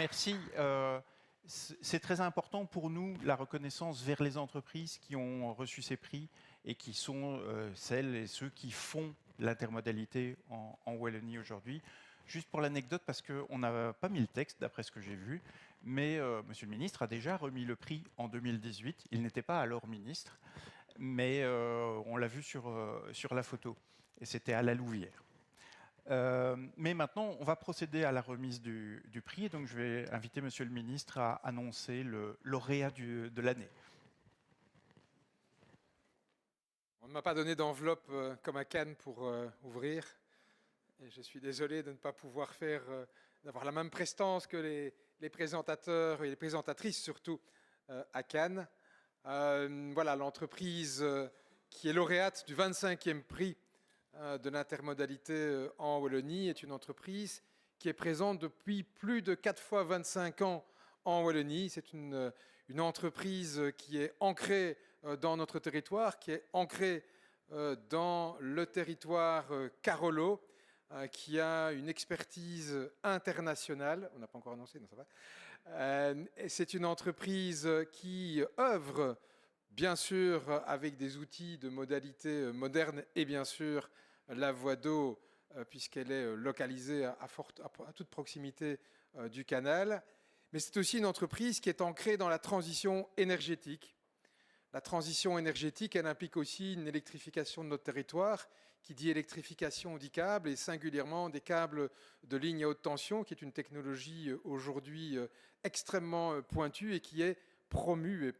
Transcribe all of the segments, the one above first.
Merci. C'est très important pour nous, la reconnaissance vers les entreprises qui ont reçu ces prix et qui sont celles et ceux qui font l'intermodalité en Wallonie aujourd'hui. Juste pour l'anecdote, parce qu'on n'a pas mis le texte, d'après ce que j'ai vu, mais Monsieur le ministre a déjà remis le prix en 2018. Il n'était pas alors ministre, mais on l'a vu sur la photo. Et c'était à La Louvière. Mais maintenant, on va procéder à la remise du prix. Et donc, je vais inviter Monsieur le ministre à annoncer le lauréat de l'année. On ne m'a pas donné d'enveloppe comme à Cannes pour ouvrir. Et je suis désolé de ne pas pouvoir d'avoir la même prestance que les présentateurs et les présentatrices, surtout à Cannes. Voilà, l'entreprise qui est lauréate du 25e prix de l'intermodalité en Wallonie est une entreprise qui est présente depuis plus de 4 fois 25 ans en Wallonie. C'est une entreprise qui est ancrée dans notre territoire, qui est ancrée dans le territoire Carolo, qui a une expertise internationale. On n'a pas encore annoncé, non, ça va. C'est une entreprise qui œuvre, bien sûr, avec des outils de modalité moderne et bien sûr la voie d'eau, puisqu'elle est localisée à toute proximité du canal. Mais c'est aussi une entreprise qui est ancrée dans la transition énergétique. La transition énergétique, elle implique aussi une électrification de notre territoire. Qui dit électrification dit câbles, et singulièrement des câbles de ligne à haute tension, qui est une technologie aujourd'hui extrêmement pointue et qui est promue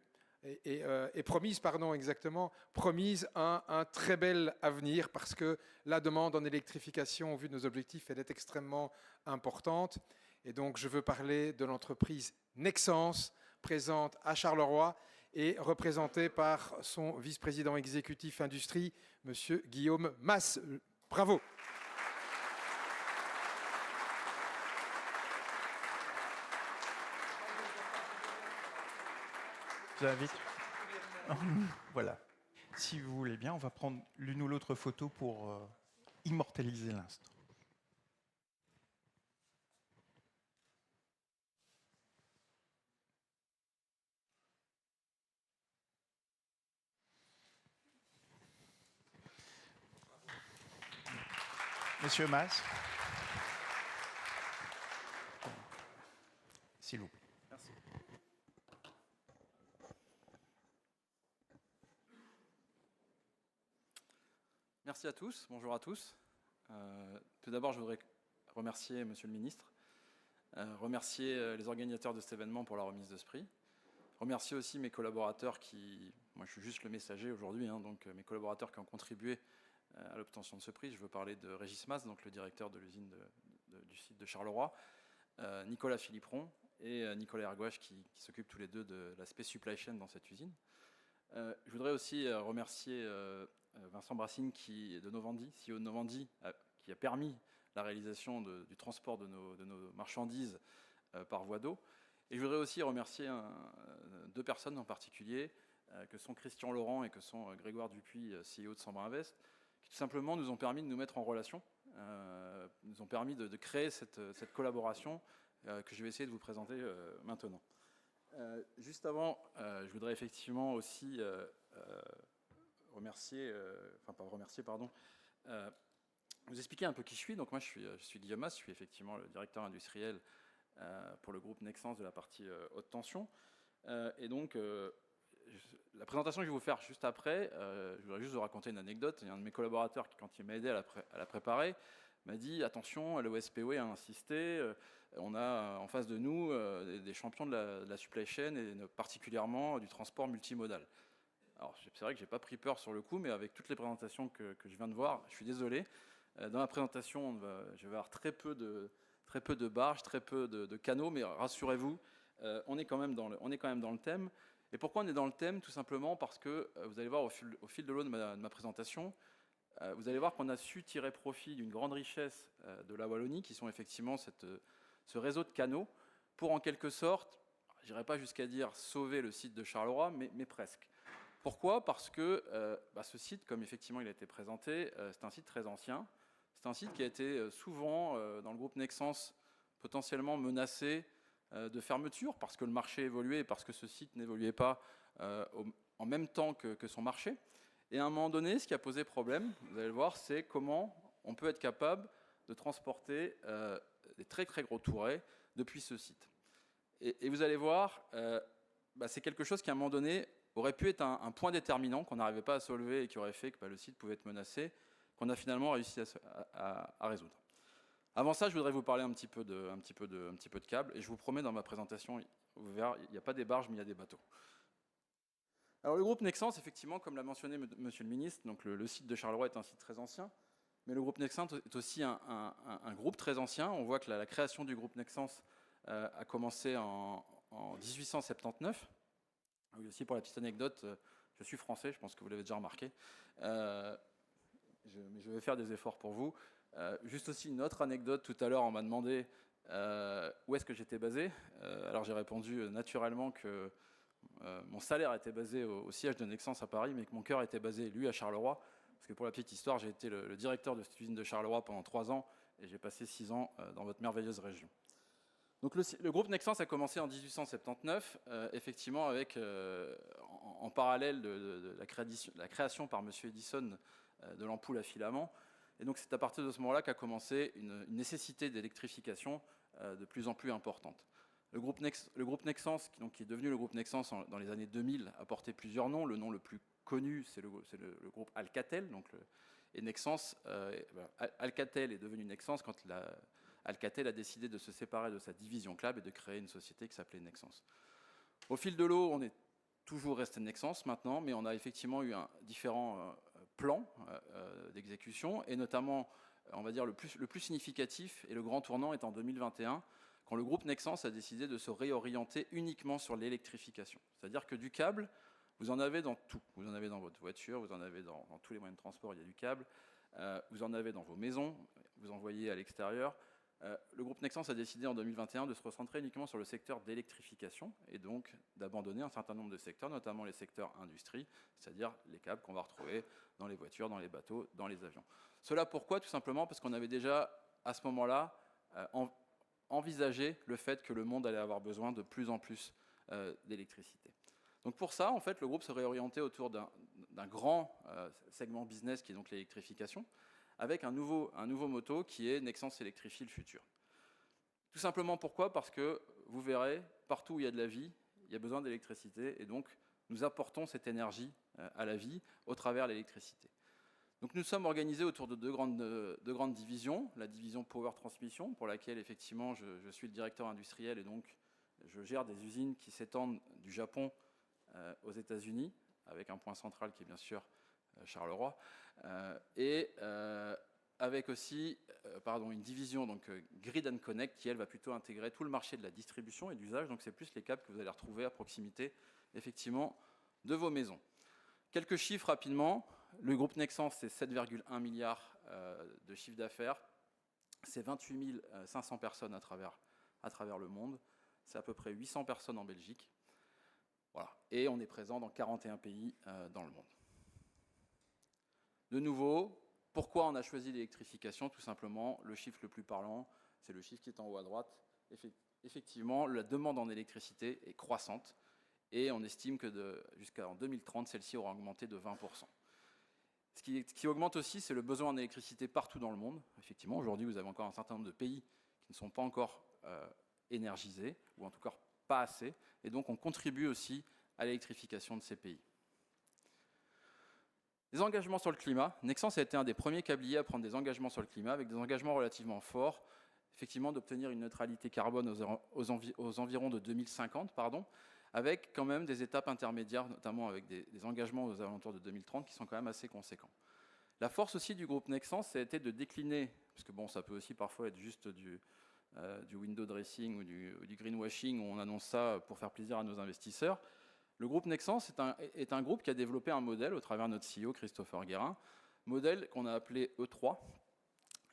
et promise, pardon, exactement, promise un très bel avenir, parce que la demande en électrification, au vu de nos objectifs, elle est extrêmement importante. Et donc, je veux parler de l'entreprise Nexans, présente à Charleroi et représentée par son vice-président exécutif industrie, Monsieur Guillaume Mas. Bravo. Je vous invite. Voilà. Si vous voulez bien, on va prendre l'une ou l'autre photo pour immortaliser l'instant. Monsieur Mas. S'il vous plaît. Merci. Merci à tous, bonjour à tous. Tout d'abord, je voudrais remercier Monsieur le Ministre, remercier les organisateurs de cet événement pour la remise de ce prix, remercier aussi mes collaborateurs moi je suis juste le messager aujourd'hui, donc mes collaborateurs qui ont contribué à l'obtention de ce prix. Je veux parler de Régis Mas, donc le directeur de l'usine du site de Charleroi, Nicolas Philipperon et Nicolas Ergouache qui s'occupent tous les deux de l'aspect supply chain dans cette usine. Je voudrais aussi remercier Vincent Brassine de Novandi, CEO de Novandi, qui a permis la réalisation du transport de nos marchandises par voie d'eau. Et je voudrais aussi remercier deux personnes en particulier, que sont Christian Laurent et que sont Grégoire Dupuis, CEO de Sambrin Invest, qui tout simplement nous ont permis de nous mettre en relation, nous ont permis de créer cette collaboration que je vais essayer de vous présenter maintenant. Juste avant, je voudrais effectivement aussi vous expliquer un peu qui je suis. Donc moi, je suis Guillaume Mas, je suis effectivement le directeur industriel pour le groupe Nexans de la partie haute tension. Et donc, la présentation que je vais vous faire juste après, je voudrais juste vous raconter une anecdote. Il y a un de mes collaborateurs qui, quand il m'a aidé à la préparer, m'a dit attention, l'OSPOE a insisté, on a en face de nous des champions de la supply chain et particulièrement du transport multimodal. Alors c'est vrai que j'ai pas pris peur sur le coup, mais avec toutes les présentations que je viens de voir, je suis désolé. Dans la présentation, je vais avoir très peu de barges, très peu de canaux, mais rassurez-vous, on est quand même dans le thème. Et pourquoi on est dans le thème? Tout simplement parce que vous allez voir au fil de l'eau de ma présentation, vous allez voir qu'on a su tirer profit d'une grande richesse de la Wallonie, qui sont effectivement ce réseau de canaux, pour en quelque sorte, je n'irai pas jusqu'à dire sauver le site de Charleroi, mais presque. Pourquoi? Parce que ce site, comme effectivement il a été présenté, c'est un site très ancien. C'est un site qui a été souvent, dans le groupe Nexans, potentiellement menacé de fermeture, parce que le marché évoluait, parce que ce site n'évoluait pas en même temps que son marché. Et à un moment donné, ce qui a posé problème, vous allez le voir, c'est comment on peut être capable de transporter des très très gros tourets depuis ce site. Et vous allez voir, c'est quelque chose qui à un moment donné aurait pu être un point déterminant qu'on n'arrivait pas à solver et qui aurait fait que le site pouvait être menacé, qu'on a finalement réussi à résoudre. Avant ça, je voudrais vous parler un petit peu de câbles, et je vous promets, dans ma présentation, vous verrez, il n'y a pas des barges, mais il y a des bateaux. Alors le groupe Nexans, effectivement, comme l'a mentionné Monsieur le Ministre, donc le site de Charleroi est un site très ancien, mais le groupe Nexans est aussi un groupe très ancien. On voit que la création du groupe Nexans a commencé en 1879. Oui, aussi pour la petite anecdote, je suis français, je pense que vous l'avez déjà remarqué, mais je vais faire des efforts pour vous. Juste aussi une autre anecdote, tout à l'heure on m'a demandé où est-ce que j'étais basé. Alors j'ai répondu naturellement que mon salaire était basé au siège de Nexans à Paris, mais que mon cœur était basé, lui, à Charleroi, parce que pour la petite histoire, j'ai été le directeur de cette usine de Charleroi pendant 3 ans, et j'ai passé 6 ans dans votre merveilleuse région. Donc le groupe Nexans a commencé en 1879, effectivement avec, en parallèle de la création par M. Edison de l'ampoule à filament. Et donc c'est à partir de ce moment-là qu'a commencé une nécessité d'électrification de plus en plus importante. Le groupe Nexans, qui est devenu le groupe Nexans dans les années 2000, a porté plusieurs noms. Le nom le plus connu, c'est le groupe Alcatel. Et Nexans, Alcatel est devenu Nexans quand Alcatel a décidé de se séparer de sa division Clab et de créer une société qui s'appelait Nexans. Au fil de l'eau, on est toujours resté Nexans maintenant, mais on a effectivement eu différents plans d'exécution, et notamment, on va dire, le plus significatif et le grand tournant est en 2021, quand le groupe Nexans a décidé de se réorienter uniquement sur l'électrification. C'est-à-dire que du câble, vous en avez dans tout. Vous en avez dans votre voiture, vous en avez dans tous les moyens de transport, il y a du câble. Vous en avez dans vos maisons, vous en voyez à l'extérieur. Le groupe Nexans a décidé en 2021 de se recentrer uniquement sur le secteur d'électrification et donc d'abandonner un certain nombre de secteurs, notamment les secteurs industrie, c'est-à-dire les câbles qu'on va retrouver dans les voitures, dans les bateaux, dans les avions. Cela pourquoi? Tout simplement parce qu'on avait déjà, à ce moment-là, envisagé le fait que le monde allait avoir besoin de plus en plus d'électricité. Donc pour ça, en fait, le groupe se réorientait autour d'un grand segment business qui est donc l'électrification, avec un nouveau motto qui est Nexans électrifie le futur. Tout simplement pourquoi? Parce que vous verrez, partout où il y a de la vie, il y a besoin d'électricité, et donc nous apportons cette énergie à la vie au travers de l'électricité. Donc nous sommes organisés autour de deux grandes divisions. La division Power Transmission, pour laquelle effectivement je suis le directeur industriel, et donc je gère des usines qui s'étendent du Japon aux États-Unis, avec un point central qui est bien sûr Charleroi, et avec aussi une division donc Grid and Connect qui elle va plutôt intégrer tout le marché de la distribution et d'usage. Donc c'est plus les câbles que vous allez retrouver à proximité effectivement de vos maisons. Quelques chiffres rapidement. Le groupe Nexans, c'est 7,1 milliards de chiffre d'affaires, c'est 28 500 personnes à travers le monde, c'est à peu près 800 personnes en Belgique. Voilà. Et on est présent dans 41 pays dans le monde. De nouveau, pourquoi on a choisi l'électrification? Tout simplement, le chiffre le plus parlant, c'est le chiffre qui est en haut à droite. Effectivement, la demande en électricité est croissante et on estime que jusqu'en 2030, celle-ci aura augmenté de 20%. Ce qui augmente aussi, c'est le besoin en électricité partout dans le monde. Effectivement, aujourd'hui, vous avez encore un certain nombre de pays qui ne sont pas encore énergisés, ou en tout cas pas assez, et donc on contribue aussi à l'électrification de ces pays. Les engagements sur le climat. Nexans a été un des premiers câbliers à prendre des engagements sur le climat, avec des engagements relativement forts, effectivement d'obtenir une neutralité carbone aux environs de 2050, avec quand même des étapes intermédiaires, notamment avec des engagements aux alentours de 2030 qui sont quand même assez conséquents. La force aussi du groupe Nexans, ça a été de décliner, parce que bon, ça peut aussi parfois être juste du window dressing ou du greenwashing, où on annonce ça pour faire plaisir à nos investisseurs. Le groupe Nexans est un groupe qui a développé un modèle au travers de notre CEO Christopher Guérin, modèle qu'on a appelé E3,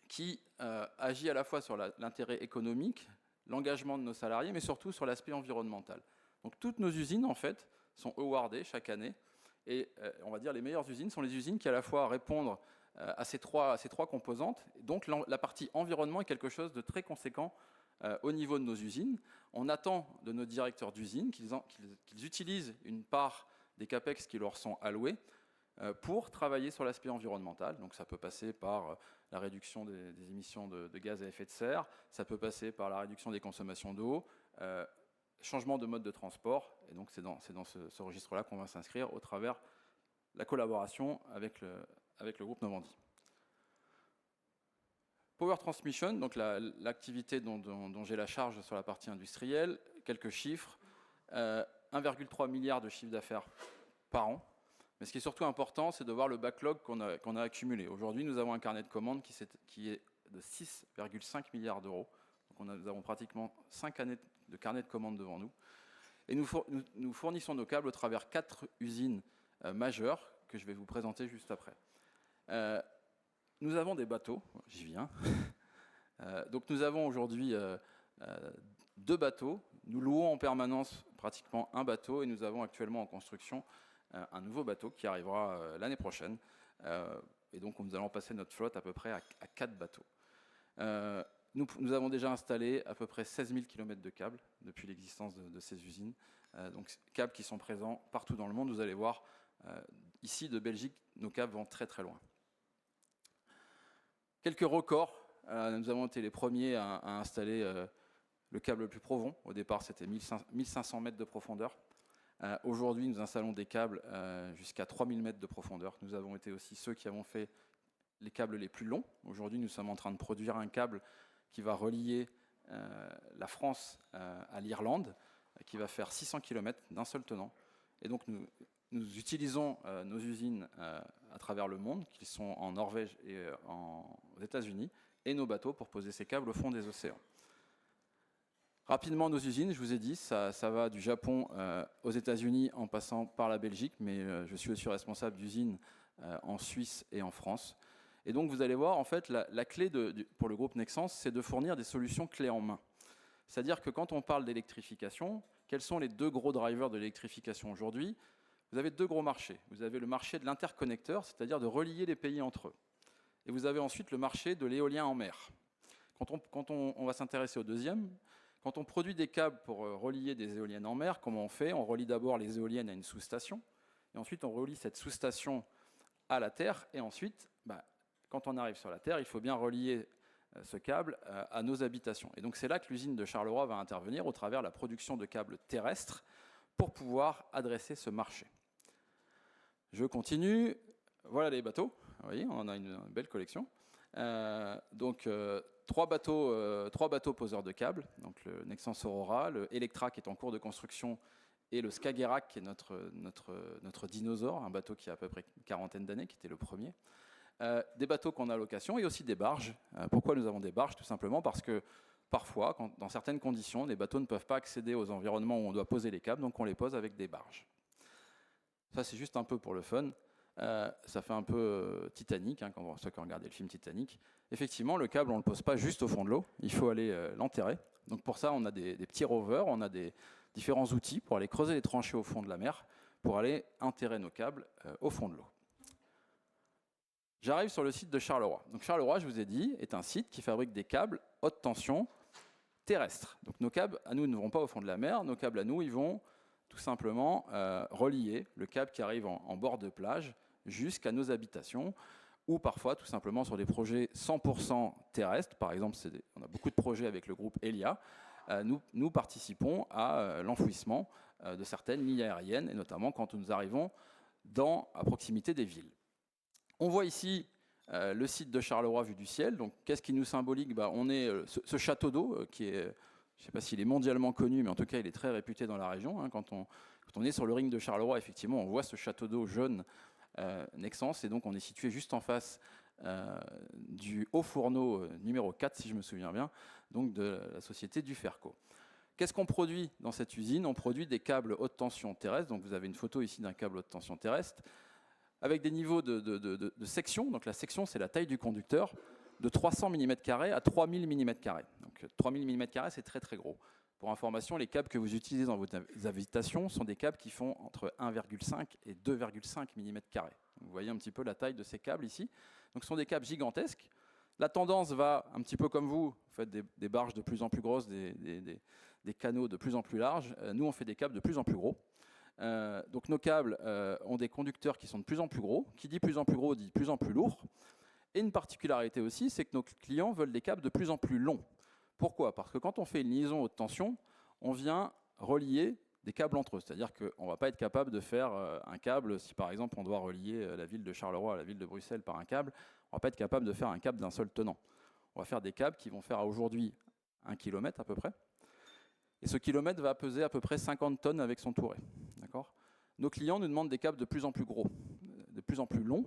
qui agit à la fois sur l'intérêt économique, l'engagement de nos salariés, mais surtout sur l'aspect environnemental. Donc toutes nos usines, en fait, sont awardées chaque année. Et on va dire les meilleures usines sont les usines qui à la fois répondent à ces trois composantes. Donc la partie environnement est quelque chose de très conséquent au niveau de nos usines. On attend de nos directeurs d'usine qu'ils utilisent une part des CAPEX qui leur sont alloués pour travailler sur l'aspect environnemental. Donc ça peut passer par la réduction des émissions de gaz à effet de serre, ça peut passer par la réduction des consommations d'eau, changement de mode de transport. Et donc c'est dans ce registre-là qu'on va s'inscrire au travers de la collaboration avec le groupe Novandi. Power Transmission, donc l'activité dont j'ai la charge sur la partie industrielle, quelques chiffres, 1,3 milliard de chiffre d'affaires par an. Mais ce qui est surtout important, c'est de voir le backlog qu'on a accumulé. Aujourd'hui, nous avons un carnet de commandes qui est de 6,5 milliards d'euros. Donc nous avons pratiquement 5 années de carnet de commandes devant nous. Et nous fournissons nos câbles au travers 4 usines majeures que je vais vous présenter juste après. Nous avons des bateaux, j'y viens. Donc nous avons aujourd'hui 2 bateaux. Nous louons en permanence pratiquement un bateau et nous avons actuellement en construction un nouveau bateau qui arrivera l'année prochaine. Et donc nous allons passer notre flotte à peu près à 4 bateaux. Nous avons déjà installé à peu près 16 000 km de câbles depuis l'existence de ces usines. Donc câbles qui sont présents partout dans le monde. Vous allez voir, ici de Belgique, nos câbles vont très très loin. Quelques records. Nous avons été les premiers à installer le câble le plus profond. Au départ, c'était 1500 mètres de profondeur. Aujourd'hui, nous installons des câbles jusqu'à 3000 mètres de profondeur. Nous avons été aussi ceux qui avons fait les câbles les plus longs. Aujourd'hui, nous sommes en train de produire un câble qui va relier la France à l'Irlande, qui va faire 600 km d'un seul tenant. Et donc, nous utilisons nos usines à travers le monde, qui sont en Norvège et aux États-Unis, et nos bateaux pour poser ces câbles au fond des océans. Rapidement, nos usines, je vous ai dit, ça va du Japon aux États-Unis en passant par la Belgique, mais je suis aussi responsable d'usines en Suisse et en France. Et donc, vous allez voir, en fait, la clé pour le groupe Nexans, c'est de fournir des solutions clés en main. C'est-à-dire que quand on parle d'électrification, quels sont les 2 gros drivers de l'électrification aujourd'hui? Vous avez 2 gros marchés. Vous avez le marché de l'interconnecteur, c'est-à-dire de relier les pays entre eux. Et vous avez ensuite le marché de l'éolien en mer. Quand on va s'intéresser au deuxième, quand on produit des câbles pour relier des éoliennes en mer, comment on fait? On relie d'abord les éoliennes à une sous-station, et ensuite on relie cette sous-station à la Terre, et ensuite, quand on arrive sur la Terre, il faut bien relier ce câble à nos habitations. Et donc c'est là que l'usine de Charleroi va intervenir au travers de la production de câbles terrestres pour pouvoir adresser ce marché. Je continue. Voilà les bateaux. Vous voyez, on en a une belle collection. Donc 3 bateaux poseurs de câbles, donc le Nexans Aurora, le Electra qui est en cours de construction et le Skagerrak qui est notre dinosaure, un bateau qui a à peu près une quarantaine d'années, qui était le premier. Des bateaux qu'on a à location et aussi des barges. Pourquoi nous avons des barges? Tout simplement parce que parfois, dans certaines conditions, les bateaux ne peuvent pas accéder aux environnements où on doit poser les câbles, donc on les pose avec des barges. Ça, c'est juste un peu pour le fun. Ça fait un peu Titanic, quand ceux qui ont regardé le film Titanic. Effectivement, le câble, on ne le pose pas juste au fond de l'eau, il faut aller l'enterrer. Donc pour ça, on a des petits rovers, on a des différents outils pour aller creuser les tranchées au fond de la mer, pour aller enterrer nos câbles au fond de l'eau. J'arrive sur le site de Charleroi. Donc Charleroi, je vous ai dit, est un site qui fabrique des câbles haute tension terrestres. Donc nos câbles, à nous, ne vont pas au fond de la mer, nos câbles à nous, ils vont tout simplement relier le câble qui arrive en bord de plage jusqu'à nos habitations, ou parfois tout simplement sur des projets 100% terrestres. Par exemple, on a beaucoup de projets avec le groupe Elia. Nous participons à l'enfouissement de certaines lignes aériennes, et notamment quand nous arrivons à proximité des villes. On voit ici le site de Charleroi vu du ciel. Donc, qu'est-ce qui nous symbolique? On est ce château d'eau qui est, je ne sais pas s'il est mondialement connu, mais en tout cas, il est très réputé dans la région. Quand on est sur le ring de Charleroi, effectivement, on voit ce château d'eau jaune Nexans, et donc on est situé juste en face du haut fourneau numéro 4, si je me souviens bien, donc de la société Duferco. Qu'est-ce qu'on produit dans cette usine? On produit des câbles haute tension terrestres. Donc, vous avez une photo ici d'un câble haute tension terrestre, avec des niveaux de section. Donc la section, c'est la taille du conducteur, de 300 mm² à 3000 mm². Donc 3000 mm², c'est très très gros. Pour information, les câbles que vous utilisez dans vos habitations sont des câbles qui font entre 1,5 et 2,5 mm². Vous voyez un petit peu la taille de ces câbles ici. Donc ce sont des câbles gigantesques. La tendance va un petit peu comme vous faites des barges de plus en plus grosses, des canaux de plus en plus larges. Nous, on fait des câbles de plus en plus gros. Donc nos câbles ont des conducteurs qui sont de plus en plus gros. Qui dit plus en plus gros dit plus en plus lourd. Et une particularité aussi, c'est que nos clients veulent des câbles de plus en plus longs. Pourquoi? Parce que quand on fait une liaison haute tension, on vient relier des câbles entre eux. C'est-à-dire qu'on ne va pas être capable de faire un câble, si par exemple on doit relier la ville de Charleroi à la ville de Bruxelles par un câble, on ne va pas être capable de faire un câble d'un seul tenant. On va faire des câbles qui vont faire aujourd'hui 1 km à peu près. Et ce kilomètre va peser à peu près 50 tonnes avec son touret. Nos clients nous demandent des câbles de plus en plus gros, de plus en plus longs,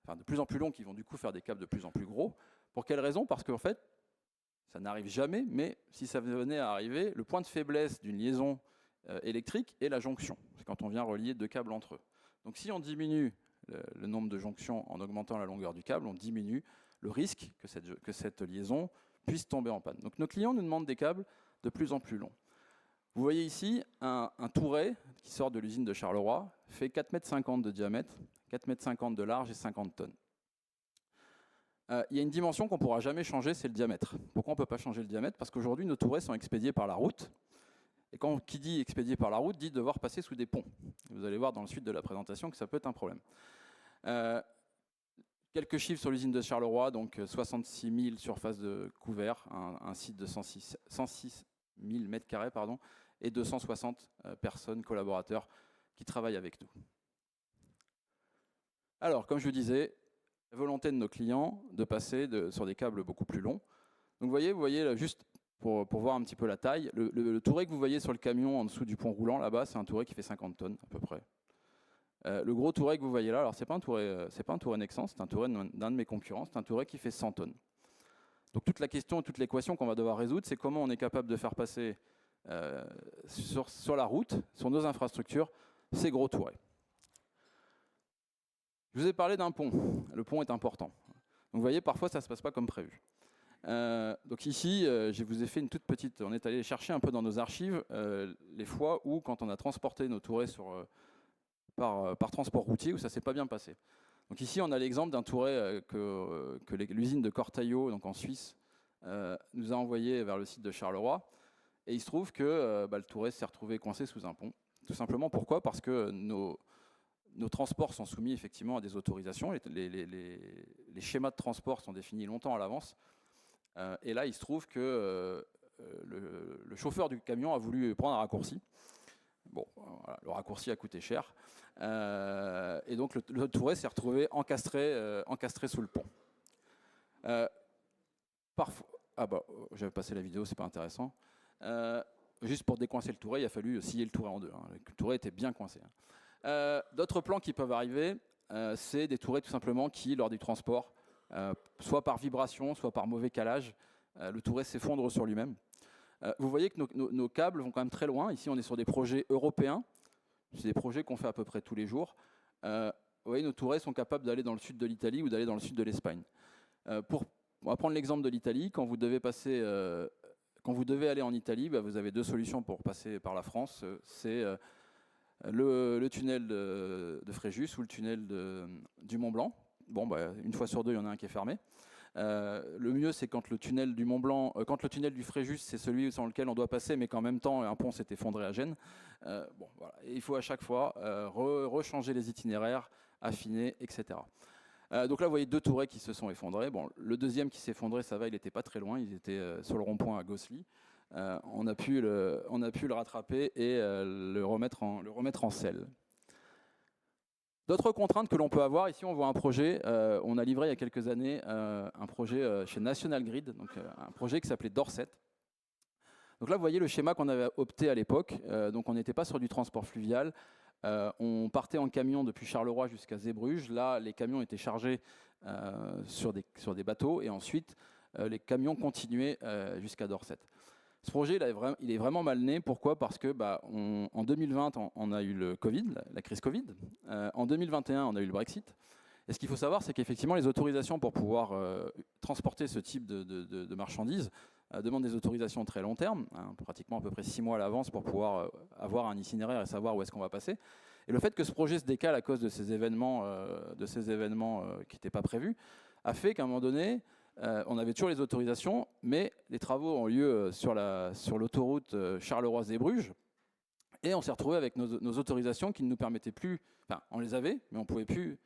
enfin de plus en plus longs qui vont du coup faire des câbles de plus en plus gros. Pour quelle raison? Parce qu'en fait, ça n'arrive jamais, mais si ça venait à arriver, le point de faiblesse d'une liaison électrique est la jonction. C'est quand on vient relier deux câbles entre eux. Donc si on diminue le nombre de jonctions en augmentant la longueur du câble, on diminue le risque que cette liaison puisse tomber en panne. Donc nos clients nous demandent des câbles de plus en plus longs. Vous voyez ici un touret qui sort de l'usine de Charleroi, fait 4,50 m de diamètre, 4,50 m de large et 50 tonnes. Il y a une dimension qu'on ne pourra jamais changer, c'est le diamètre. Pourquoi on ne peut pas changer le diamètre? Parce qu'aujourd'hui, nos tourets sont expédiés par la route. Et qui dit expédié par la route, dit devoir passer sous des ponts. Vous allez voir dans la suite de la présentation que ça peut être un problème. Quelques chiffres sur l'usine de Charleroi, donc 66 000 surfaces de couvert, un site de 106 000 m², pardon, et 260 personnes, collaborateurs, qui travaillent avec nous. Alors, comme je vous disais, volonté de nos clients de passer sur des câbles beaucoup plus longs. Donc vous voyez là, juste pour voir un petit peu la taille, le touret que vous voyez sur le camion en dessous du pont roulant, là-bas, c'est un touret qui fait 50 tonnes à peu près. Le gros touret que vous voyez là, alors c'est pas un touret Nexans, c'est un touret d'un de mes concurrents, c'est un touret qui fait 100 tonnes. Donc toute la question, toute l'équation qu'on va devoir résoudre, c'est comment on est capable de faire passer sur la route, sur nos infrastructures, ces gros tourets. Je vous ai parlé d'un pont. Le pont est important. Donc vous voyez, parfois ça ne se passe pas comme prévu. Donc ici, je vous ai fait une toute petite... On est allé chercher un peu dans nos archives les fois où, quand on a transporté nos tourets par transport routier, où ça ne s'est pas bien passé. Donc ici, on a l'exemple d'un touret que l'usine de Cortaillot, donc en Suisse, nous a envoyé vers le site de Charleroi. Et il se trouve que le touret s'est retrouvé coincé sous un pont. Tout simplement, pourquoi? Parce que nos transports sont soumis effectivement à des autorisations. Les schémas de transport sont définis longtemps à l'avance. Et là, il se trouve que le chauffeur du camion a voulu prendre un raccourci. Bon, voilà, le raccourci a coûté cher. Et donc, le touret s'est retrouvé encastré sous le pont. Parfois, j'avais passé la vidéo, c'est pas intéressant. Juste pour décoincer le touret, il a fallu scier le touret en deux. Le touret était bien coincé. D'autres plans qui peuvent arriver, c'est des tourets tout simplement qui, lors du transport, soit par vibration, soit par mauvais calage, le touret s'effondre sur lui-même. Vous voyez que nos câbles vont quand même très loin. Ici, on est sur des projets européens. C'est des projets qu'on fait à peu près tous les jours. Vous voyez, nos tourets sont capables d'aller dans le sud de l'Italie ou d'aller dans le sud de l'Espagne. On va prendre l'exemple de l'Italie. Quand vous devez aller en Italie, vous avez deux solutions pour passer par la France. C'est le tunnel de Fréjus ou le tunnel du Mont Blanc. Bon, une fois sur deux, il y en a un qui est fermé. Le mieux, c'est quand le tunnel du Mont Blanc, quand le tunnel du Fréjus, c'est celui sur lequel on doit passer, mais qu'en même temps, un pont s'est effondré à Gênes. Voilà. Et il faut à chaque fois rechanger les itinéraires, affiner, etc. Donc là, vous voyez deux tourets qui se sont effondrés. Bon, le deuxième qui s'est effondré, ça va, il n'était pas très loin. Il était sur le rond-point à Gosselies. On a pu le rattraper et le remettre en selle. D'autres contraintes que l'on peut avoir, ici on voit un projet, on a livré il y a quelques années un projet chez National Grid, donc un projet qui s'appelait Dorset. Donc là vous voyez le schéma qu'on avait opté à l'époque, donc on n'était pas sur du transport fluvial, on partait en camion depuis Charleroi jusqu'à Zeebrugge, là les camions étaient chargés sur des bateaux et ensuite les camions continuaient jusqu'à Dorset. Ce projet, il est vraiment mal né. Pourquoi? Parce que en 2020, on a eu le Covid, la crise Covid. En 2021, on a eu le Brexit. Et ce qu'il faut savoir, c'est qu'effectivement, les autorisations pour pouvoir transporter ce type de marchandises demandent des autorisations très long terme, pratiquement à peu près 6 mois à l'avance pour pouvoir avoir un itinéraire et savoir où est-ce qu'on va passer. Et le fait que ce projet se décale à cause de ces événements qui n'étaient pas prévus, a fait qu'à un moment donné, on avait toujours les autorisations, mais les travaux ont lieu sur l'autoroute Charleroi-Zeebrugge, et on s'est retrouvé avec nos autorisations qui ne nous permettaient plus, enfin on les avait, mais on ne pouvait plus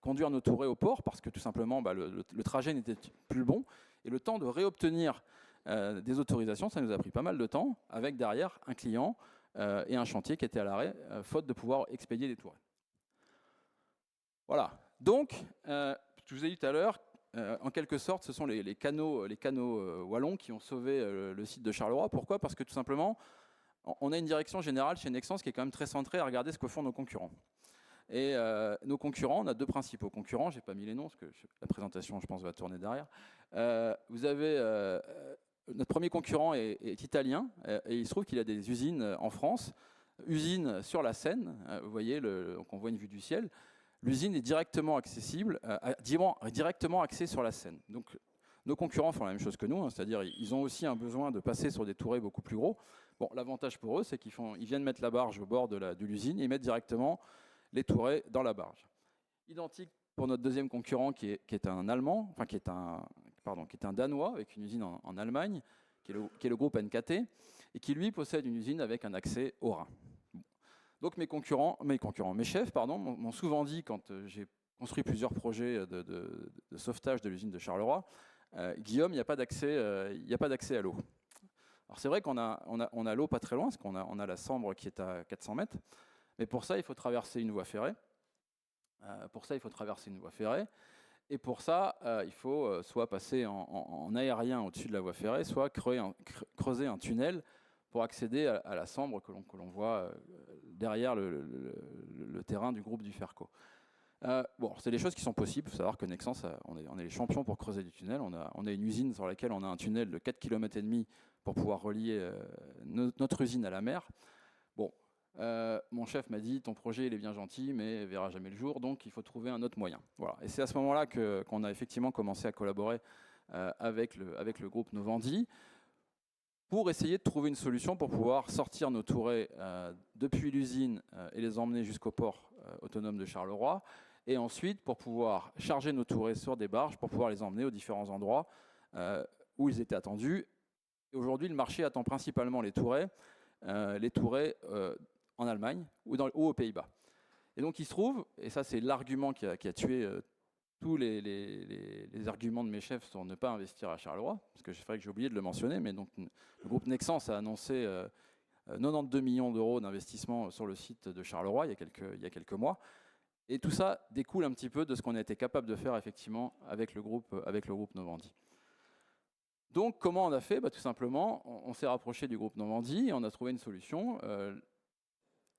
conduire nos tourées au port parce que tout simplement le trajet n'était plus bon, et le temps de réobtenir des autorisations, ça nous a pris pas mal de temps, avec derrière un client et un chantier qui était à l'arrêt, faute de pouvoir expédier des tourées. Voilà, donc, je vous ai dit tout à l'heure, en quelque sorte, ce sont les canaux wallons qui ont sauvé le site de Charleroi. Pourquoi? Parce que tout simplement, on a une direction générale chez Nexans qui est quand même très centrée à regarder ce que font nos concurrents. Et nos concurrents, on a deux principaux concurrents, je n'ai pas mis les noms, parce que la présentation, je pense, va tourner derrière. Vous avez, notre premier concurrent est italien, et il se trouve qu'il a des usines en France, usine sur la Seine, vous voyez, donc on voit une vue du ciel. L'usine est directement accessible, directement axée sur la Seine. Donc, nos concurrents font la même chose que nous, hein, c'est-à-dire ils ont aussi un besoin de passer sur des tourets beaucoup plus gros. Bon, l'avantage pour eux, c'est qu'ils viennent mettre la barge au bord de l'usine et ils mettent directement les tourets dans la barge. Identique pour notre deuxième concurrent qui est un Allemand, enfin qui est un Danois avec une usine en Allemagne, qui est le groupe NKT, et qui lui possède une usine avec un accès au Rhin. Donc mes chefs, m'ont souvent dit, quand j'ai construit plusieurs projets de sauvetage de l'usine de Charleroi, Guillaume, il n'y a pas d'accès à l'eau. Alors c'est vrai qu'on a l'eau pas très loin, parce qu'on a la Sambre qui est à 400 mètres, mais pour ça, il faut traverser une voie ferrée. Et pour ça, il faut soit passer en aérien au-dessus de la voie ferrée, soit creuser un tunnel pour accéder à la Sambre que l'on voit derrière le terrain du groupe du Ferco. Bon, c'est des choses qui sont possibles. Il faut savoir que Nexans, on est les champions pour creuser du tunnel. On a une usine sur laquelle on a un tunnel de 4,5 km pour pouvoir relier notre usine à la mer. Bon, mon chef m'a dit, ton projet il est bien gentil, mais il verra jamais le jour, donc il faut trouver un autre moyen. Voilà. Et c'est à ce moment-là qu'on a effectivement commencé à collaborer avec le groupe Novandi, pour essayer de trouver une solution pour pouvoir sortir nos tourets depuis l'usine et les emmener jusqu'au port autonome de Charleroi, et ensuite pour pouvoir charger nos tourets sur des barges pour pouvoir les emmener aux différents endroits où ils étaient attendus. Et aujourd'hui, le marché attend principalement les tourets en Allemagne ou aux Pays-Bas. Et donc il se trouve, et ça c'est l'argument qui a tué tous les arguments de mes chefs sur ne pas investir à Charleroi, parce que c'est vrai que j'ai oublié de le mentionner, mais donc le groupe Nexans a annoncé 92 millions d'euros d'investissement sur le site de Charleroi il y a quelques mois. Et tout ça découle un petit peu de ce qu'on a été capable de faire effectivement avec le groupe Novandi. Donc comment on a fait? Tout simplement, on s'est rapproché du groupe Novandi et on a trouvé une solution.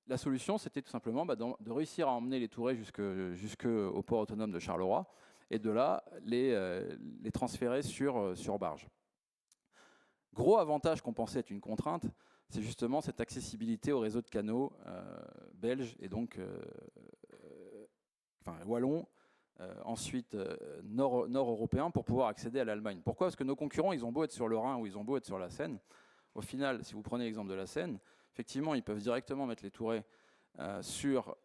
La solution, c'était tout simplement de réussir à emmener les tourets jusqu'au port autonome de Charleroi et de là les transférer sur barge. Gros avantage qu'on pensait être une contrainte, c'est justement cette accessibilité au réseau de canaux belges et donc wallons, ensuite nord-européens pour pouvoir accéder à l'Allemagne. Pourquoi? Parce que nos concurrents, ils ont beau être sur le Rhin ou ils ont beau être sur la Seine. Au final, si vous prenez l'exemple de la Seine, effectivement, ils peuvent directement mettre les tourets sur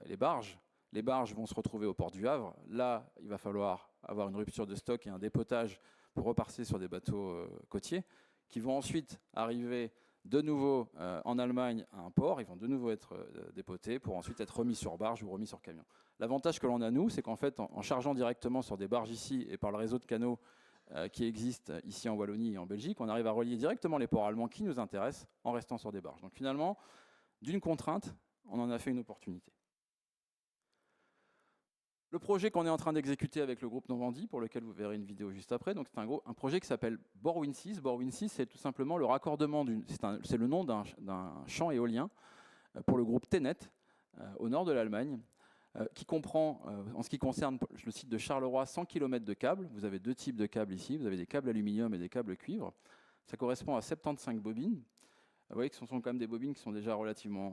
les barges. Les barges vont se retrouver au port du Havre. Là, il va falloir avoir une rupture de stock et un dépotage pour repartir sur des bateaux côtiers qui vont ensuite arriver de nouveau en Allemagne à un port. Ils vont de nouveau être dépotés pour ensuite être remis sur barge ou remis sur camion. L'avantage que l'on a, nous, c'est qu'en fait, en chargeant directement sur des barges ici et par le réseau de canaux qui existe ici en Wallonie et en Belgique, on arrive à relier directement les ports allemands qui nous intéressent en restant sur des barges. Donc finalement, d'une contrainte, on en a fait une opportunité. Le projet qu'on est en train d'exécuter avec le groupe Novandi, pour lequel vous verrez une vidéo juste après, donc c'est un projet qui s'appelle BorWin6. BorWin6, c'est tout simplement le raccordement, c'est le nom d'un champ éolien pour le groupe TenneT au nord de l'Allemagne, qui comprend, en ce qui concerne le site de Charleroi, 100 km de câbles. Vous avez deux types de câbles ici, vous avez des câbles aluminium et des câbles cuivre. Ça correspond à 75 bobines. Vous voyez que ce sont quand même des bobines qui sont déjà relativement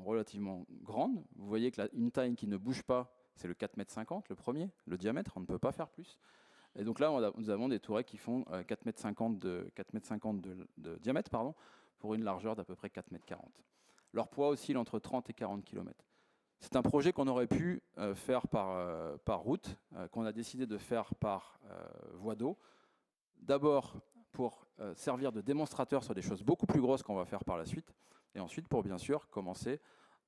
grandes. Vous voyez que une taille qui ne bouge pas, c'est le 4,50 m, le premier, le diamètre, on ne peut pas faire plus. Et donc là, nous avons des tourets qui font 4,50 m de diamètre, pour une largeur d'à peu près 4,40 m. Leur poids oscille entre 30 et 40 km. C'est un projet qu'on aurait pu faire par route, qu'on a décidé de faire par voie d'eau. D'abord pour servir de démonstrateur sur des choses beaucoup plus grosses qu'on va faire par la suite, et ensuite pour bien sûr commencer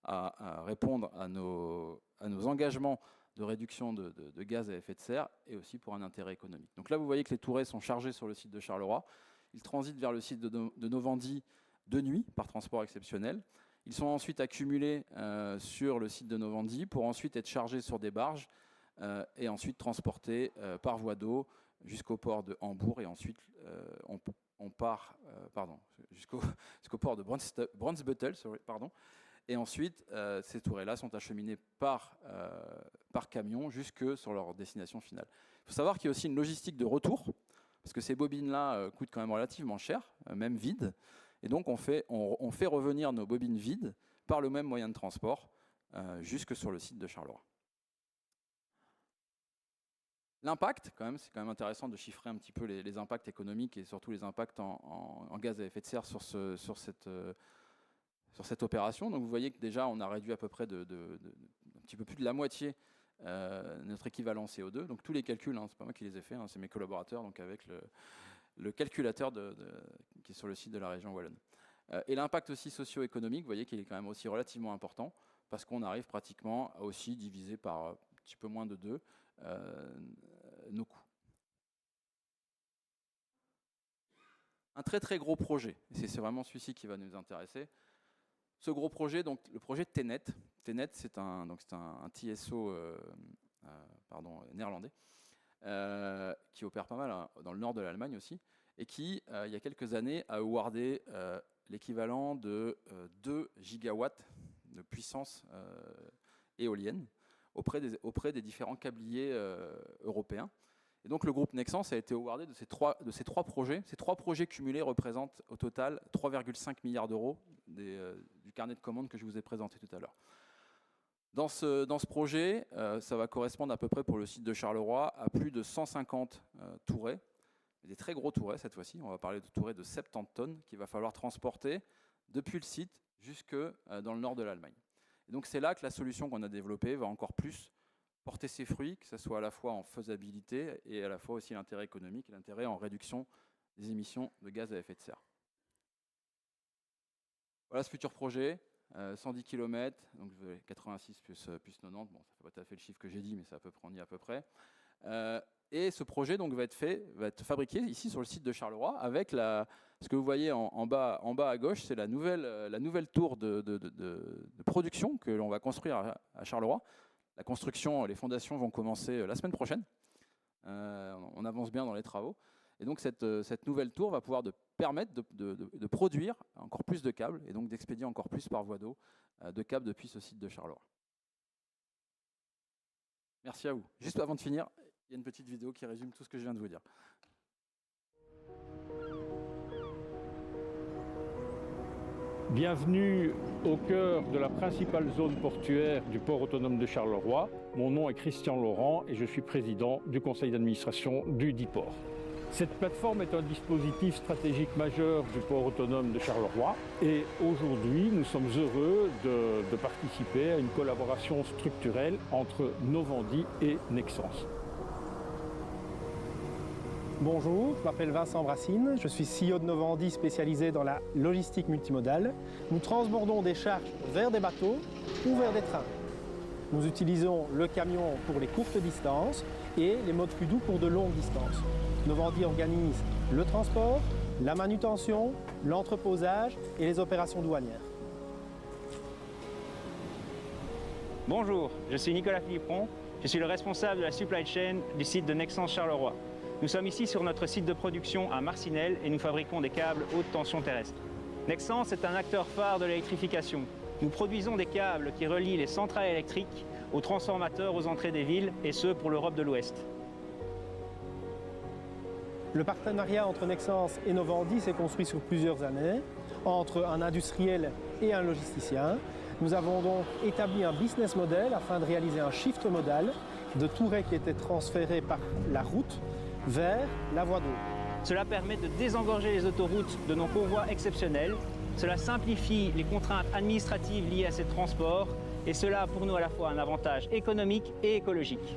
à répondre à nos engagements de réduction de gaz à effet de serre et aussi pour un intérêt économique. Donc là, vous voyez que les tourets sont chargés sur le site de Charleroi. Ils transitent vers le site de Novendie de nuit par transport exceptionnel. Ils sont ensuite accumulés sur le site de Novendie pour ensuite être chargés sur des barges et ensuite transportés par voie d'eau jusqu'au port de Hambourg et ensuite on part jusqu'au port de Brunsbüttel, et ensuite ces tourets-là sont acheminés par camion jusque sur leur destination finale. Il faut savoir qu'il y a aussi une logistique de retour, parce que ces bobines-là coûtent quand même relativement cher, même vides, et donc on fait revenir nos bobines vides par le même moyen de transport jusque sur le site de Charleroi. L'impact, c'est quand même intéressant de chiffrer un petit peu les impacts économiques et surtout les impacts en gaz à effet de serre sur cette opération. Donc vous voyez que déjà on a réduit à peu près un petit peu plus de la moitié notre équivalent CO2. Donc tous les calculs, c'est pas moi qui les ai faits, c'est mes collaborateurs, donc avec le calculateur qui est sur le site de la région wallonne. Et l'impact aussi socio-économique, vous voyez qu'il est quand même aussi relativement important parce qu'on arrive pratiquement à aussi diviser par un petit peu moins de 2 nos coûts. Un très très gros projet, et c'est vraiment celui-ci qui va nous intéresser. Ce gros projet, donc le projet TENET. TENET, c'est un TSO néerlandais qui opère pas mal dans le nord de l'Allemagne aussi, et qui, il y a quelques années, a awardé l'équivalent de 2 gigawatts de puissance éolienne auprès des différents câbliers européens. Et donc le groupe Nexans a été awardé de ces trois projets. Ces 3 projets cumulés représentent au total 3,5 milliards d'euros du carnet de commandes que je vous ai présenté tout à l'heure. Dans ce projet, ça va correspondre à peu près pour le site de Charleroi à plus de 150 tourets, des très gros tourets cette fois-ci. On va parler de tourets de 70 tonnes qu'il va falloir transporter depuis le site jusque dans le nord de l'Allemagne. Et donc c'est là que la solution qu'on a développée va encore plus porter ses fruits, que ce soit à la fois en faisabilité et à la fois aussi l'intérêt économique et l'intérêt en réduction des émissions de gaz à effet de serre. Voilà ce futur projet, 110 km, donc 86 plus 90, bon, ça ne fait pas tout à fait le chiffre que j'ai dit, mais on y est à peu près. Et ce projet donc, va être fabriqué ici sur le site de Charleroi avec ce que vous voyez en bas à gauche, c'est la nouvelle tour de production que l'on va construire à Charleroi. La construction, les fondations vont commencer la semaine prochaine. On avance bien dans les travaux. Et donc cette nouvelle tour va pouvoir permettre de produire encore plus de câbles et donc d'expédier encore plus par voie d'eau de câbles depuis ce site de Charleroi. Merci à vous. Juste avant de finir, il y a une petite vidéo qui résume tout ce que je viens de vous dire. Bienvenue au cœur de la principale zone portuaire du port autonome de Charleroi. Mon nom est Christian Laurent et je suis président du conseil d'administration du DIPOR. Cette plateforme est un dispositif stratégique majeur du port autonome de Charleroi et aujourd'hui nous sommes heureux de participer à une collaboration structurelle entre Novendie et Nexans. Bonjour, je m'appelle Vincent Brassine, je suis CEO de Novendie spécialisé dans la logistique multimodale. Nous transbordons des charges vers des bateaux ou vers des trains. Nous utilisons le camion pour les courtes distances et les modes plus doux pour de longues distances. Novendie organise le transport, la manutention, l'entreposage et les opérations douanières. Bonjour, je suis Nicolas Philipperon, je suis le responsable de la supply chain du site de Nexans Charleroi. Nous sommes ici sur notre site de production à Marcinelle et nous fabriquons des câbles haute tension terrestre. Nexans est un acteur phare de l'électrification. Nous produisons des câbles qui relient les centrales électriques aux transformateurs aux entrées des villes et ce pour l'Europe de l'Ouest. Le partenariat entre Nexans et Novendie s'est construit sur plusieurs années entre un industriel et un logisticien. Nous avons donc établi un business model afin de réaliser un shift modal de tourets qui étaient transférés par la route vers la voie d'eau. Cela permet de désengorger les autoroutes de nos convois exceptionnels. Cela simplifie les contraintes administratives liées à ces transports Et cela a pour nous à la fois un avantage économique et écologique.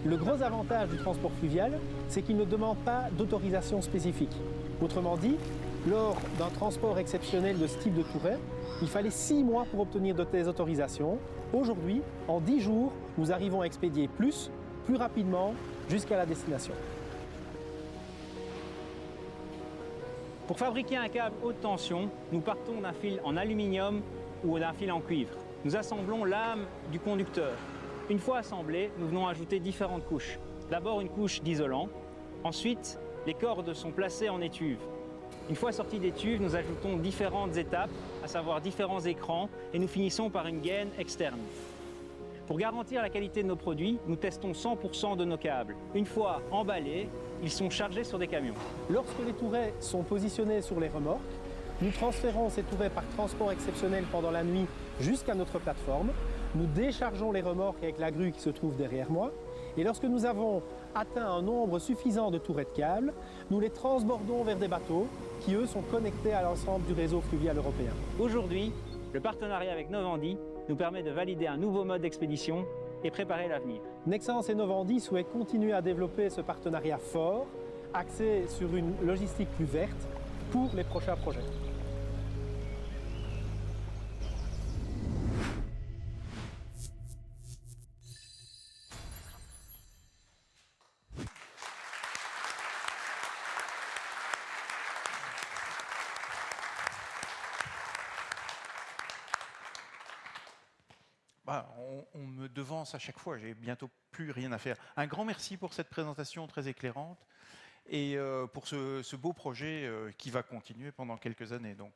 Le gros avantage du transport fluvial, c'est qu'il ne demande pas d'autorisation spécifique. Autrement dit, lors d'un transport exceptionnel de ce type de Touret, il fallait 6 mois pour obtenir de telles autorisations. Aujourd'hui, en 10 jours, nous arrivons à expédier plus rapidement, jusqu'à la destination. Pour fabriquer un câble haute tension, nous partons d'un fil en aluminium ou d'un fil en cuivre. Nous assemblons l'âme du conducteur. Une fois assemblé, nous venons ajouter différentes couches. D'abord une couche d'isolant. Ensuite, les cordes sont placées en étuve. Une fois sorties d'étuve, nous ajoutons différentes étapes, à savoir différents écrans, et nous finissons par une gaine externe. Pour garantir la qualité de nos produits, nous testons 100% de nos câbles. Une fois emballés, ils sont chargés sur des camions. Lorsque les tourets sont positionnés sur les remorques, nous transférons ces tourets par transport exceptionnel pendant la nuit jusqu'à notre plateforme. Nous déchargeons les remorques avec la grue qui se trouve derrière moi. Et lorsque nous avons atteint un nombre suffisant de tourets de câbles, nous les transbordons vers des bateaux qui, eux, sont connectés à l'ensemble du réseau fluvial européen. Aujourd'hui, le partenariat avec Novandi nous permet de valider un nouveau mode d'expédition et préparer l'avenir. Nexans et Novandi souhaitent continuer à développer ce partenariat fort, axé sur une logistique plus verte pour les prochains projets. On me devance à chaque fois, j'ai bientôt plus rien à faire. Un grand merci pour cette présentation très éclairante et pour ce beau projet qui va continuer pendant quelques années. Donc.